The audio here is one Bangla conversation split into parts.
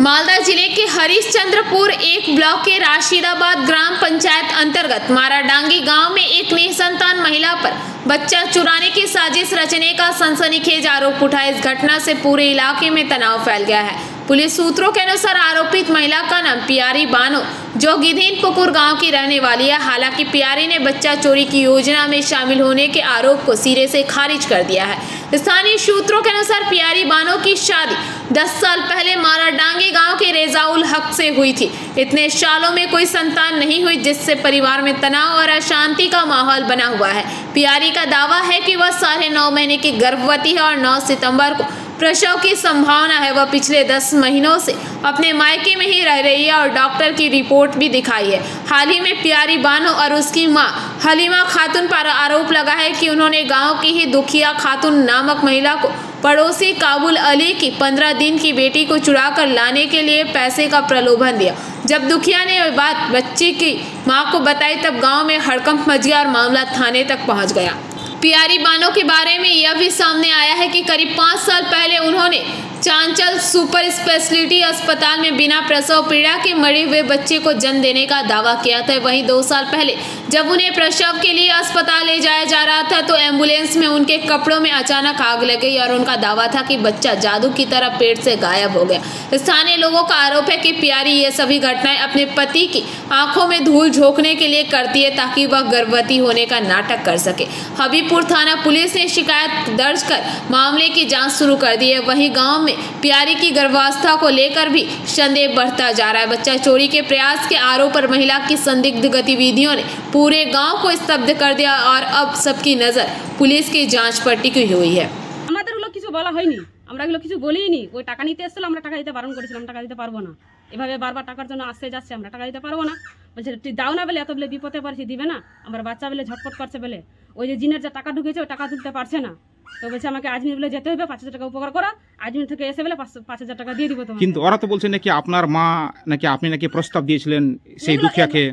मालदा जिले के हरिश्चंद्रपुर एक ब्लॉक के राशिदाबाद ग्राम पंचायत अंतर्गत माराडांगी गांव में एक निसंतान महिला पर बच्चा चुराने की साजिश रचने का सनसनीखेज आरोप उठा। इस घटना से पूरे इलाके में तनाव फैल गया है। पुलिस सूत्रों के अनुसार आरोपित महिला का नाम प्यारी बानो जो गिधीनपुकुर गांव की रहने वाली है। हालांकि प्यारी ने बच्चा चोरी की योजना में शामिल होने के आरोप को सिरे से खारिज कर दिया है। स्थानीय सूत्रों के अनुसार प्यारी बानो की शादी 10 साल पहले माराडांगी गांव के रेजाउल हक से हुई थी। इतने सालों में कोई संतान नहीं हुई, जिससे परिवार में तनाव और अशांति का माहौल बना हुआ है। प्यारी का दावा है कि वह 9.5 महीने की गर्भवती है और 9 सितंबर को प्रसव की संभावना है। वह पिछले 10 महीनों से अपने मायके में ही रह रही है और डॉक्टर की रिपोर्ट भी दिखाई है। हाल ही में प्यारी बानो और उसकी मां हलीमा खातून पर आरोप लगा है कि उन्होंने गांव की ही दुखिया खातून नामक महिला को पड़ोसी काबुल अली की 15 दिन की बेटी को चुरा कर लाने के लिए पैसे का प्रलोभन दिया। जब दुखिया ने यह बात बच्ची की मां को बताई, तब गाँव में हड़कंप मच गया और मामला थाने तक पहुँच गया। प्यारी बानो के बारे में यह भी सामने आया है कि करीब 5 साल पहले उन्होंने चांचल सुपर स्पेशलिटी अस्पताल में बिना प्रसव पीड़ा के मरे हुए बच्चे को जन्म देने का दावा किया था। वहीं 2 साल पहले जब उन्हें प्रसव के लिए अस्पताल ले जाया जा रहा था तो एम्बुलेंस में उनके कपड़ों में अचानक आग लग गई और उनका दावा था कि बच्चा जादू की तरह पेट से गायब हो गया। स्थानीय लोगों का आरोप है कि प्यारी ये सभी घटनाएं अपने पति की आंखों में धूल झोंकने के लिए करती है ताकि वह गर्भवती होने का नाटक कर सके। हबीबपुर थाना पुलिस ने शिकायत दर्ज कर मामले की जांच शुरू कर दी है। वहीं गांव में प्यारी की गर्भावस्था को लेकर भी संदेह बढ़ता जा रहा है। बच्चा चोरी के प्रयास के आरोप पर महिला की संदिग्ध गतिविधियों ने पूरे गांव को स्तब्ध कर दिया और अब सबकी नजर पुलिस की जांच पर टिकी हुई है। আমাদের হলো কিছু বলা হয়নি, আমরা এগুলো কিছু বলিনি। ওই টাকা নিতে এসেছিল, আমরা টাকা দিতে বারণ করেছিলাম, টাকা দিতে পারবো না। এভাবে বারবার টাকার জন্য আসতে যাচ্ছে, আমরা টাকা দিতে পারবো না। বলছে তুই দাও না বলে, এত বলে বিপদে পারছি দিবে না। আমার বাচ্চা বলে ঝটপট করছে বলে ওই যে জিনের যে টাকা ঢুকেছে ওই টাকা তুলতে পারছে না। তো বলছে আমাকে আজমির বলে যেতে হবে, 5,000 টাকা উপকার করো, আজমির থেকে এসে বলে 5,000 টাকা দিয়ে দিব তোমাকে। কিন্তু ওরা তো বলছে নাকি আপনার মা নাকি আপনি নাকি প্রস্তাব দিয়েছিলেন সেই দুঃখিয়াকে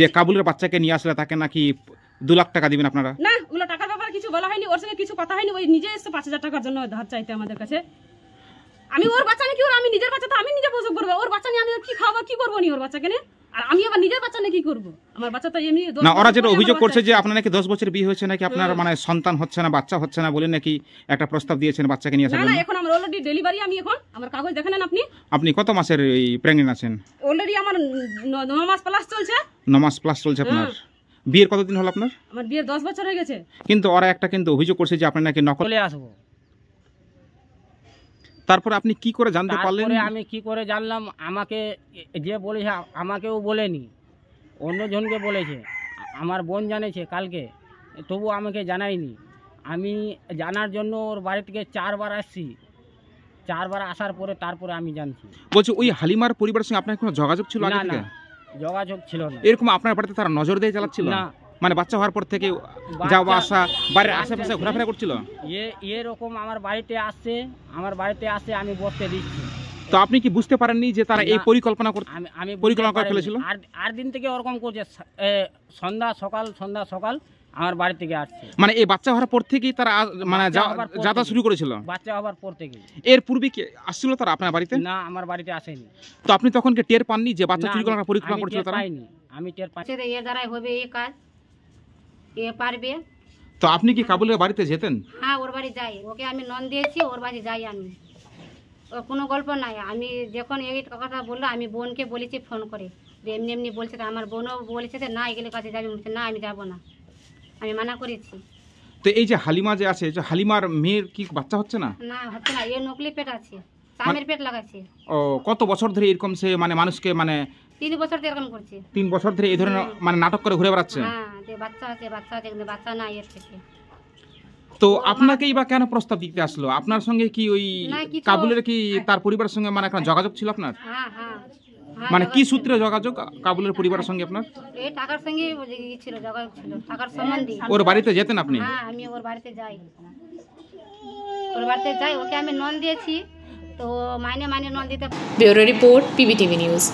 যে কাবুলের বাচ্চাকে নিয়ে আসলে তাকে নাকি 2 লাখ টাকা দিবেন আপনারা। না, ওগুলো টাকার ব্যাপারে কিছু বলা হয়নি, ওর সঙ্গে কিছু কথা হয়নি। ওই নিজে এসে 5,000 টাকার জন্য ধার চাইতে আমাদের কাছে। আমি ওর বাচ্চা নিয়ে কি করবো? আমি নিজের বাচ্চা তো আমি নিজে প্রসব করবো, ওর বাচ্চা নিয়ে আমি কি খাওয়াবো, কি করবো নি ওর বাচ্চাকে নিয়ে? আর আমি আবার নিজের বাচ্চা নিয়ে কি করবো? আমার বাচ্চা তো এমনি না, ওরা যেটা অভিযোগ করছে যে আপনার নাকি 10 বছর বিয়ে হয়েছে, নাকি আপনার মানে সন্তান হচ্ছে না, বাচ্চা হচ্ছে না বলে নাকি একটা প্রস্তাব দিয়েছেন বাচ্চাকে নিয়ে আসার জন্য। না, এখন আমার অলরেডি ডেলিভারি, আমি এখন আমার কাগজ দেখেন আপনি। আপনি কত মাসের এই প্রেগন্যান্ট আছেন? অলরেডি আমার 9 মাস প্লাস চলছে। 9 মাস প্লাস চলছে আপনার। বিয়ের কতদিন হলো আপনার? আমার বিয়ের 10 বছর হয়ে গেছে। কিন্তু ওরা একটা কিন্তু অভিযোগ করছে যে আপনি নাকি নকল। চলে আসবো। তারপর আপনি কি করে জানতে পারলেন? তারপরে আমি কি করে জানলাম? আমাকে যে বলেছে আমাকেও বলেনি, অন্যজনকে বলেছে। আমার বোন জানেছে কালকে, তবু আমাকে জানায়নি। আমি জানার জন্য ওর বাড়ি থেকে 4 বার আসছি। 4 বার আসার পরে তারপরে আমি জানছি। বলছি ওই হালিমার পরিবারের সঙ্গে আপনার কোনো যোগাযোগ ছিল আগে না, থেকে? যোগাযোগ ছিল না। এরকম আপনার বাড়িতে তারা নজর দিয়ে চালাচ্ছিল না। মানে বাচ্চা হওয়ার পর থেকে যাওয়া আসা, বাড়ির আশেপাশে ঘোরাফেরা করছিল? এরকম আমার বাড়িতে আসছে, আমি বসতে দিচ্ছি। তো আপনি কি বুঝতে পারেননি যে তারা এই পরিকল্পনা করতে আমি পরিকল্পনা করে ফেলেছিল? আর দিন থেকে ওরকম করছে, সন্ধ্যা সকাল আমার বাড়ি থেকে আসছে। মানে এই বাচ্চা হওয়ার পর থেকেই তারা মানে যাত্রা শুরু করেছিল? বাচ্চা হওয়ার পর থেকে। এর পূর্বে কি আসছিল তারা আপনার বাড়িতে? না, আমার বাড়িতে আসেনি। তো আপনি তখন কি টের পাননি যে বাচ্চা চুরি করার পরিকল্পনা করছিল তারা? আমি টের পাইনি। এর দ্বারাই হবে এই কাজ, এ পারবে। তো আপনি কি কাবুলের বাড়িতে যেতেন? হ্যাঁ, ওর বাড়ি যাই, ওকে আমি নন দিয়েছি, ওর বাড়ি যাই আমি। ওর কোনো গল্প নাই। আমি যখন এই কথা বললো আমি বোনকে বলেছি ফোন করে যে এমনি এমনি বলছে, আমার বোনও বলেছে যে না এগুলো কাছে যাবি, বলছে না আমি যাবো না, আমি মানা করেছি। তো এই যে হালিমা যে আছে, যে হালিমার মেয়ের কি বাচ্চা হচ্ছে না? না, হচ্ছে না, এ নকলি পেট আছে, স্বামীর পেট লাগাচ্ছে। ও কত বছর ধরে এরকম সে মানে মানুষকে মানে 3 বছর এরকম করছে। 3 বছর ধরে এই ধরনের মানে নাটক করে ঘুরে বেড়াচ্ছে? হ্যাঁ, যে বাচ্চা আছে কিন্তু বাচ্চা না এর থেকে। তো আপনাকেই বা কেন প্রস্তাব দিতে আসলো? আপনার সঙ্গে কি ওই কাবুলের কি তার পরিবারের সঙ্গে মানে একটা যোগাযোগ ছিল আপনার? হ্যাঁ হ্যাঁ। মানে কি সূত্রে যোগাযোগ কাবুলের পরিবারের সঙ্গে আপনার? এই টাকার সঙ্গে ছিল, যোগাযোগ ছিল, টাকার সম্বন্ধে। ওর বাড়িতে যেতেন আপনি? হ্যাঁ, আমি ওর বাড়িতে যাই, ওকে আমি নন দিয়েছি, তো মাইনে নন দিতে। Bureau report, PBTV news.